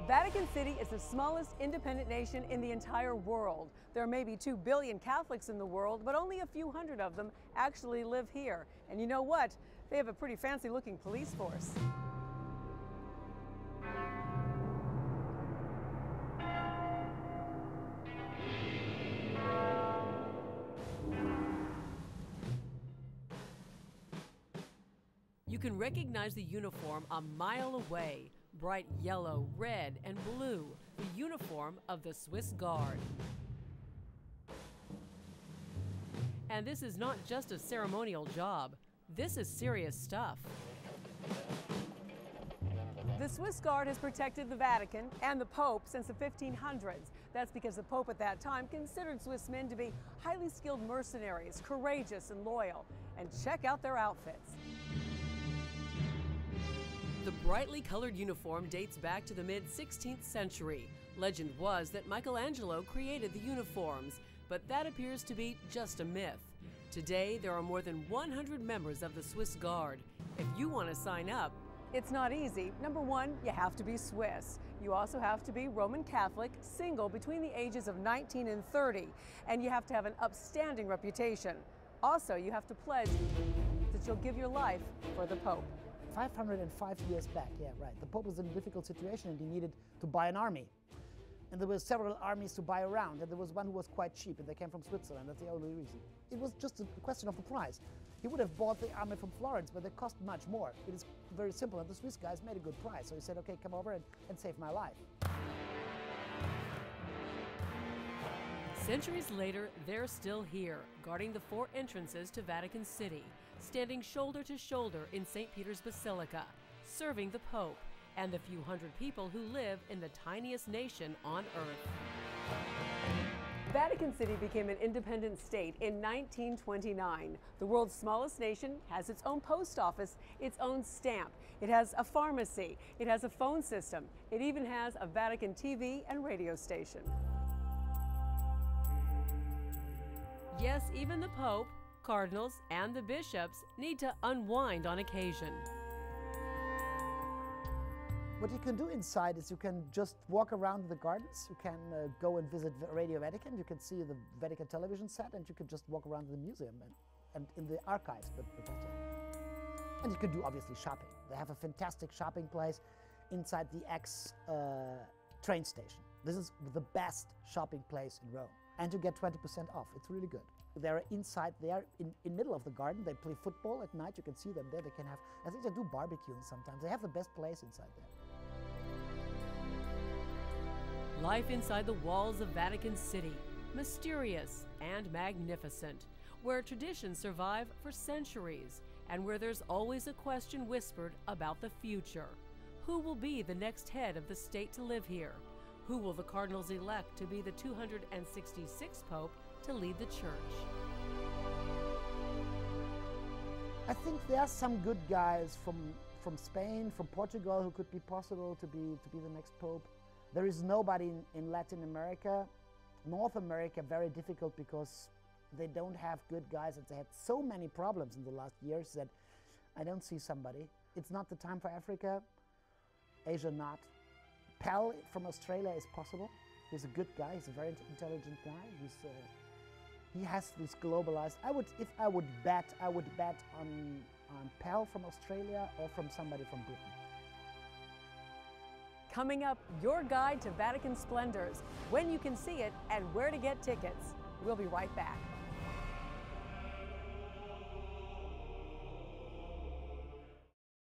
Vatican City is the smallest independent nation in the entire world. There may be 2 billion Catholics in the world, but only a few hundred of them actually live here. And you know what? They have a pretty fancy looking police force. You can recognize the uniform a mile away. Bright yellow, red, and blue, the uniform of the Swiss Guard. And this is not just a ceremonial job. This is serious stuff. The Swiss Guard has protected the Vatican and the Pope since the 1500s. That's because the Pope at that time considered Swiss men to be highly skilled mercenaries, courageous and loyal. And check out their outfits. The brightly colored uniform dates back to the mid-16th century. Legend was that Michelangelo created the uniforms, but that appears to be just a myth. Today, there are more than 100 members of the Swiss Guard. If you want to sign up, it's not easy. Number one, you have to be Swiss. You also have to be Roman Catholic, single between the ages of 19 and 30, and you have to have an upstanding reputation. Also, you have to pledge that you'll give your life for the Pope. 505 years back, yeah, right. The Pope was in a difficult situation and he needed to buy an army. And there were several armies to buy around, and there was one who was quite cheap, and they came from Switzerland. That's the only reason. It was just a question of the price. He would have bought the army from Florence, but they cost much more. It is very simple, and the Swiss guys made a good price. So he said, okay, come over and save my life. Centuries later, they're still here, guarding the 4 entrances to Vatican City, standing shoulder to shoulder in St. Peter's Basilica, serving the Pope and the few hundred people who live in the tiniest nation on earth. Vatican City became an independent state in 1929. The world's smallest nation has its own post office, its own stamp. It has a pharmacy. It has a phone system. It even has a Vatican TV and radio station. Yes, even the Pope, cardinals, and the bishops need to unwind on occasion. What you can do inside is you can just walk around the gardens. You can go and visit Radio Vatican. You can see the Vatican television set, and you can just walk around the museum and in the archives. And you can do, obviously, shopping. They have a fantastic shopping place inside the train station. This is the best shopping place in Rome. And you get 20% off. It's really good. They're inside, they are in middle of the garden. They play football at night. You can see them there. They can have, I think they do barbecuing sometimes. They have the best place inside there. Life inside the walls of Vatican City, mysterious and magnificent, where traditions survive for centuries and where there's always a question whispered about the future. Who will be the next head of the state to live here? Who will the cardinals elect to be the 266th Pope to lead the Church? I think there are some good guys from Spain, from Portugal, who could be possible to be the next Pope. There is nobody in Latin America. North America, very difficult because they don't have good guys, and they had so many problems in the last years that I don't see somebody. It's not the time for Africa. Asia, not. Pell from Australia is possible. He's a good guy. He's a very intelligent guy. He has this globalized. If I would bet on Pell from Australia or from somebody from Britain. Coming up, your guide to Vatican Splendors, when you can see it and where to get tickets. We'll be right back.